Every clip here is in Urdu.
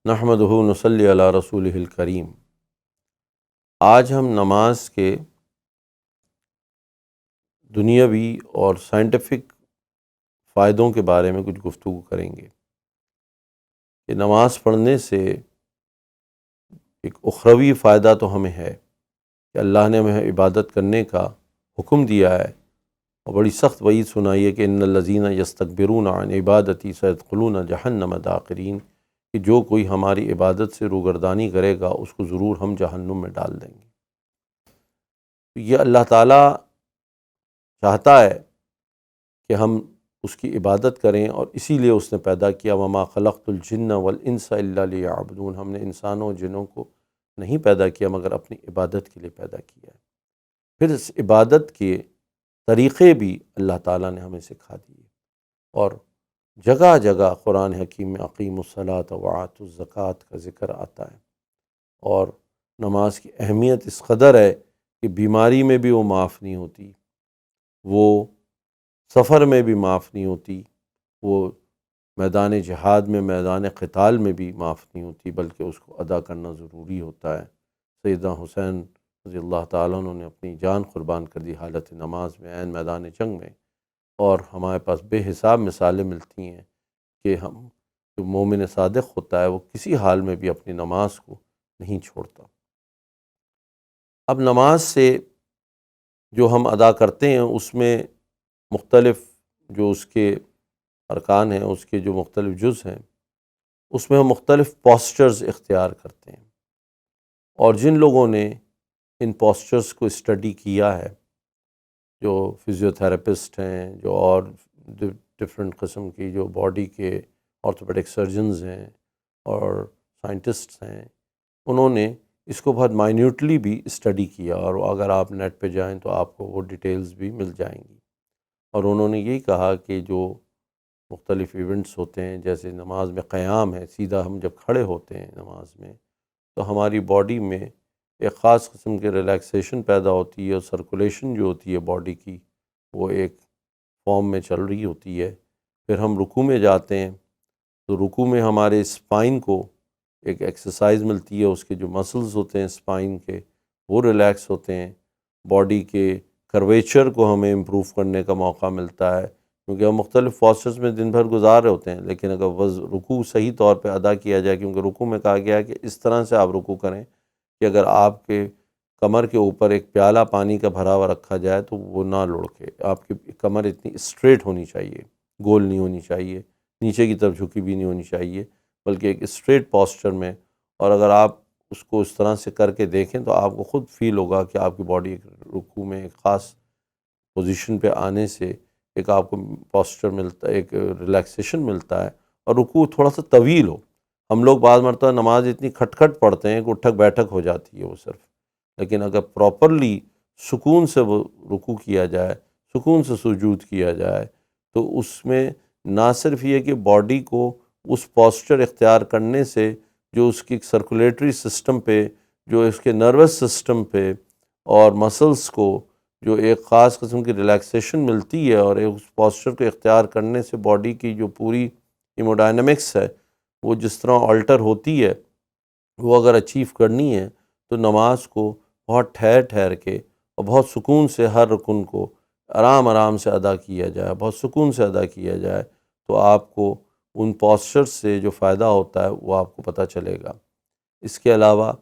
نحمدہ نصلی علی رسولہ الکریم۔ آج ہم نماز کے دنیاوی اور سائنٹیفک فائدوں کے بارے میں کچھ گفتگو کریں گے کہ نماز پڑھنے سے ایک اخروی فائدہ تو ہمیں ہے کہ اللہ نے ہمیں عبادت کرنے کا حکم دیا ہے، اور بڑی سخت وعید سنائی ہے کہ ان الذین یستکبرون عن عبادتی سیدخلون جہنم داخرین، کہ جو کوئی ہماری عبادت سے روگردانی کرے گا اس کو ضرور ہم جہنم میں ڈال دیں گے۔ یہ اللہ تعالیٰ چاہتا ہے کہ ہم اس کی عبادت کریں، اور اسی لیے اس نے پیدا کیا، وما خلقت الجن والانس الا لیعبدون، ہم نے انسانوں اور جنوں کو نہیں پیدا کیا مگر اپنی عبادت کے لیے پیدا کیا ہے۔ پھر اس عبادت کے طریقے بھی اللہ تعالیٰ نے ہمیں سکھا دیے، اور جگہ جگہ قرآن حکیم میں اقیموا الصلاۃ وآتوا الزکوٰۃ کا ذکر آتا ہے، اور نماز کی اہمیت اس قدر ہے کہ بیماری میں بھی وہ معاف نہیں ہوتی، وہ سفر میں بھی معاف نہیں ہوتی، وہ میدان جہاد میں، میدان قتال میں بھی معاف نہیں ہوتی، بلکہ اس کو ادا کرنا ضروری ہوتا ہے۔ سیدنا حسین رضی اللہ تعالیٰ عنہ نے اپنی جان قربان کر دی حالت نماز میں، عین میدان جنگ میں، اور ہمارے پاس بے حساب مثالیں ملتی ہیں کہ جو مومن صادق ہوتا ہے وہ کسی حال میں بھی اپنی نماز کو نہیں چھوڑتا۔ اب نماز سے جو ہم ادا کرتے ہیں اس میں مختلف جو اس کے ارکان ہیں، اس کے جو مختلف جز ہیں، اس میں ہم مختلف پوسچرز اختیار کرتے ہیں، اور جن لوگوں نے ان پوسچرز کو اسٹڈی کیا ہے، جو فزیوتھراپسٹ ہیں، جو اور ڈفرینٹ قسم کی جو باڈی کے آرتھوپیڈک سرجنز ہیں اور سائنٹسٹس ہیں، انہوں نے اس کو بہت مائنیوٹلی بھی اسٹڈی کیا، اور اگر آپ نیٹ پہ جائیں تو آپ کو وہ ڈیٹیلز بھی مل جائیں گی۔ اور انہوں نے یہی کہا کہ جو مختلف ایونٹس ہوتے ہیں، جیسے نماز میں قیام ہے، سیدھا ہم جب کھڑے ہوتے ہیں نماز میں تو ہماری باڈی میں ایک خاص قسم کے ریلیکسیشن پیدا ہوتی ہے، اور سرکولیشن جو ہوتی ہے باڈی کی وہ ایک فارم میں چل رہی ہوتی ہے۔ پھر ہم رکوع میں جاتے ہیں تو رکوع میں ہمارے اسپائن کو ایک ایکسرسائز ملتی ہے، اس کے جو مسلز ہوتے ہیں اسپائن کے وہ ریلیکس ہوتے ہیں، باڈی کے کرویچر کو ہمیں امپروو کرنے کا موقع ملتا ہے، کیونکہ ہم مختلف پوسچرز میں دن بھر گزار رہے ہوتے ہیں، لیکن اگر رکوع صحیح طور پہ ادا کیا جائے، کیونکہ رکوع میں کہا گیا ہے کہ اس طرح سے آپ رکوع کریں کہ اگر آپ کے کمر کے اوپر ایک پیالہ پانی کا بھرا ہوا رکھا جائے تو وہ نہ لڑکے، آپ کی کمر اتنی اسٹریٹ ہونی چاہیے، گول نہیں ہونی چاہیے، نیچے کی طرف جھکی بھی نہیں ہونی چاہیے، بلکہ ایک اسٹریٹ پوسچر میں۔ اور اگر آپ اس کو اس طرح سے کر کے دیکھیں تو آپ کو خود فیل ہوگا کہ آپ کی باڈی ایک رکوع میں ایک خاص پوزیشن پہ آنے سے ایک آپ کو پوسچر ملتا ہے، ایک ریلیکسیشن ملتا ہے، اور رکوع تھوڑا سا طویل ہو۔ ہم لوگ بعض مرتبہ نماز اتنی کھٹ کھٹ پڑھتے ہیں کہ اٹھک بیٹھک ہو جاتی ہے وہ صرف، لیکن اگر پراپرلی سکون سے وہ رکوع کیا جائے، سکون سے سجود کیا جائے، تو اس میں نہ صرف یہ کہ باڈی کو اس پوسچر اختیار کرنے سے جو اس کی سرکولیٹری سسٹم پہ، جو اس کے نروس سسٹم پہ اور مسلز کو جو ایک خاص قسم کی ریلیکسیشن ملتی ہے، اور اس پوسچر کو اختیار کرنے سے باڈی کی جو پوری ہیموڈائنمکس ہے وہ جس طرح آلٹر ہوتی ہے، وہ اگر اچیو کرنی ہے تو نماز کو بہت ٹھہر ٹھہر کے اور بہت سکون سے ہر رکن کو آرام آرام سے ادا کیا جائے، بہت سکون سے ادا کیا جائے، تو آپ کو ان پوسچر سے جو فائدہ ہوتا ہے وہ آپ کو پتہ چلے گا۔ اس کے علاوہ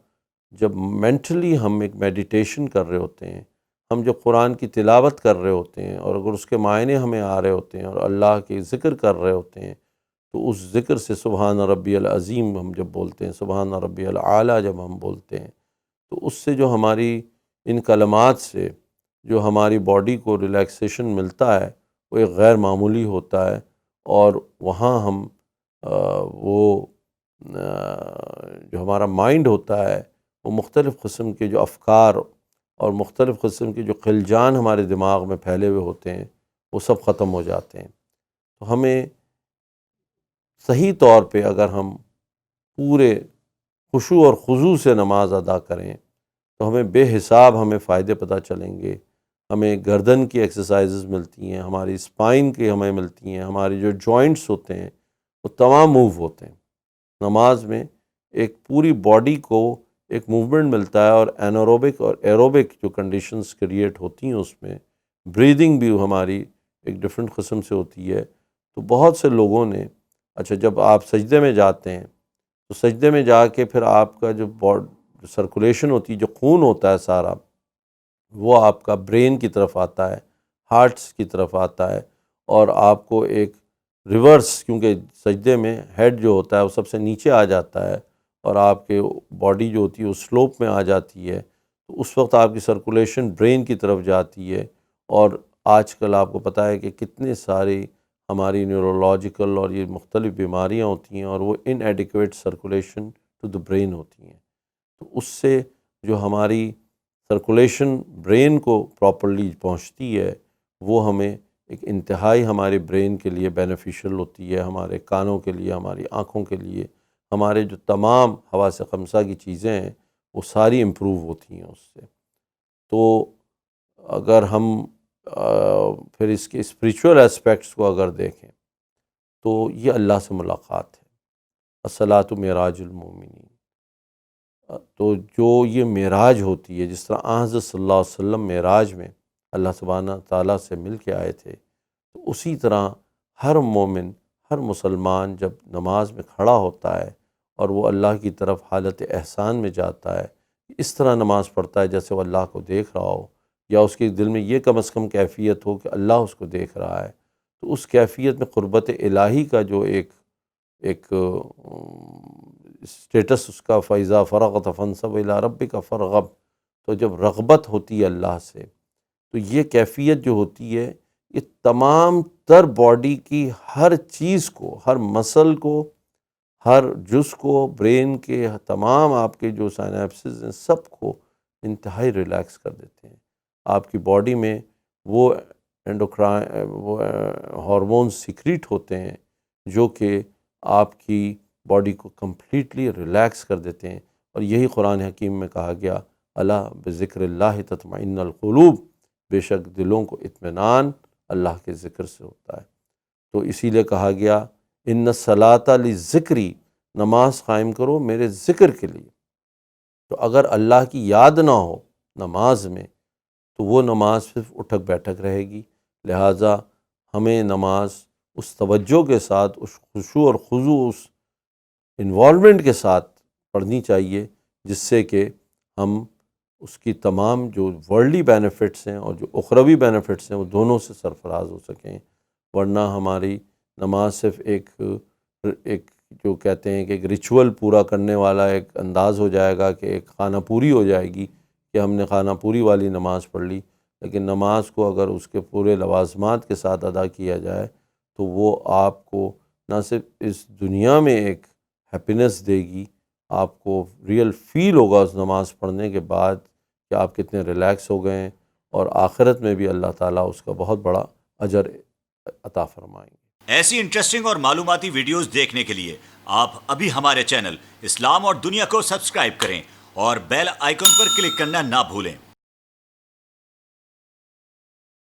جب مینٹلی ہم ایک میڈیٹیشن کر رہے ہوتے ہیں، ہم جب قرآن کی تلاوت کر رہے ہوتے ہیں، اور اگر اس کے معنی ہمیں آ رہے ہوتے ہیں اور اللہ کے ذکر کر رہے ہوتے ہیں، تو اس ذکر سے سبحان ربی العظیم ہم جب بولتے ہیں، سبحان ربی العالی جب ہم بولتے ہیں، تو اس سے جو ہماری ان کلمات سے جو ہماری باڈی کو ریلیکسیشن ملتا ہے وہ ایک غیر معمولی ہوتا ہے، اور وہاں ہم وہ جو ہمارا مائنڈ ہوتا ہے وہ مختلف قسم کے جو افکار اور مختلف قسم کے جو خلجان ہمارے دماغ میں پھیلے ہوئے ہوتے ہیں وہ سب ختم ہو جاتے ہیں۔ تو ہمیں صحیح طور پہ اگر ہم پورے خشوع اور خضوع سے نماز ادا کریں تو ہمیں بے حساب ہمیں فائدے پتہ چلیں گے، ہمیں گردن کی ایکسرسائزز ملتی ہیں، ہماری اسپائن کی ہمیں ملتی ہیں، ہماری جو جوائنٹس ہوتے ہیں وہ تمام موو ہوتے ہیں۔ نماز میں ایک پوری باڈی کو ایک موومنٹ ملتا ہے، اور اینوروبک اور ایروبک جو کنڈیشنز کریٹ ہوتی ہیں اس میں بریدنگ بھی ہماری ایک ڈفرینٹ قسم سے ہوتی ہے۔ تو بہت سے لوگوں نے اچھا جب آپ سجدے میں جاتے ہیں تو سجدے میں جا کے پھر آپ کا جو سرکولیشن ہوتی ہے، جو خون ہوتا ہے سارا، وہ آپ کا برین کی طرف آتا ہے، ہارٹس کی طرف آتا ہے، اور آپ کو ایک ریورس، کیونکہ سجدے میں ہیڈ جو ہوتا ہے وہ سب سے نیچے آ جاتا ہے اور آپ کے باڈی جو ہوتی ہے وہ سلوپ میں آ جاتی ہے، تو اس وقت آپ کی سرکولیشن برین کی طرف جاتی ہے۔ اور آج کل آپ کو پتہ ہے کہ کتنے ساری ہماری نیورولوجیکل اور یہ مختلف بیماریاں ہوتی ہیں، اور وہ ان adequate circulation to the brain ہوتی ہیں، تو اس سے جو ہماری سرکولیشن برین کو پراپرلی پہنچتی ہے وہ ہمیں ایک انتہائی ہمارے برین کے لیے بینیفیشل ہوتی ہے، ہمارے کانوں کے لیے، ہماری آنکھوں کے لیے، ہمارے جو تمام حواس خمسہ کی چیزیں ہیں وہ ساری امپروو ہوتی ہیں اس سے۔ تو اگر ہم پھر اس کے اسپریچول اسپیکٹس کو اگر دیکھیں تو یہ اللہ سے ملاقات ہے، الصلاۃ معراج المومنین۔ تو جو یہ معراج ہوتی ہے، جس طرح حضرت صلی اللہ علیہ وسلم معراج میں اللہ سبحانہ تعالیٰ سے مل کے آئے تھے، تو اسی طرح ہر مومن، ہر مسلمان جب نماز میں کھڑا ہوتا ہے اور وہ اللہ کی طرف حالت احسان میں جاتا ہے، اس طرح نماز پڑھتا ہے جیسے وہ اللہ کو دیکھ رہا ہو، یا اس کے دل میں یہ کم از کم کیفیت ہو کہ اللہ اس کو دیکھ رہا ہے، تو اس کیفیت میں قربت الہی کا جو ایک اسٹیٹس اس کا فَإِذَا فَرَغْتَ فَانْصَبْ إِلَىٰ رَبِّكَ فَارْغَب، تو جب رغبت ہوتی ہے اللہ سے، تو یہ کیفیت جو ہوتی ہے یہ تمام تر باڈی کی ہر چیز کو، ہر مسل کو، ہر جز کو، برین کے تمام آپ کے جو سائنیپسز ہیں سب کو انتہائی ریلیکس کر دیتے ہیں۔ آپ کی باڈی میں وہ وہ ہارمونز سیکریٹ ہوتے ہیں جو کہ آپ کی باڈی کو کمپلیٹلی ریلیکس کر دیتے ہیں، اور یہی قرآن حکیم میں کہا گیا الا بذکر اللہ تطمئن القلوب، بے شک دلوں کو اطمینان اللہ کے ذکر سے ہوتا ہے۔ تو اسی لیے کہا گیا ان الصلاۃ لذکری، نماز قائم کرو میرے ذکر کے لیے۔ تو اگر اللہ کی یاد نہ ہو نماز میں تو وہ نماز صرف اٹھک بیٹھک رہے گی، لہٰذا ہمیں نماز اس توجہ کے ساتھ، اس خشوع اور خضوع، اس انوالومنٹ کے ساتھ پڑھنی چاہیے، جس سے کہ ہم اس کی تمام جو ورلڈلی بینیفٹس ہیں اور جو اخروی بینیفٹس ہیں وہ دونوں سے سرفراز ہو سکیں، ورنہ ہماری نماز صرف ایک جو کہتے ہیں کہ ایک ریچول پورا کرنے والا ایک انداز ہو جائے گا، کہ ایک خانہ پوری ہو جائے گی کہ ہم نے خانہ پوری والی نماز پڑھ لی، لیکن نماز کو اگر اس کے پورے لوازمات کے ساتھ ادا کیا جائے تو وہ آپ کو نہ صرف اس دنیا میں ایک ہیپینس دے گی، آپ کو ریئل فیل ہوگا اس نماز پڑھنے کے بعد کہ آپ کتنے ریلیکس ہو گئے ہیں، اور آخرت میں بھی اللہ تعالیٰ اس کا بہت بڑا اجر عطا فرمائیں گے۔ ایسی انٹرسٹنگ اور معلوماتی ویڈیوز دیکھنے کے لیے آپ ابھی ہمارے چینل اسلام اور دنیا کو سبسکرائب کریں اور بیل آئیکن پر کلک کرنا نہ بھولیں۔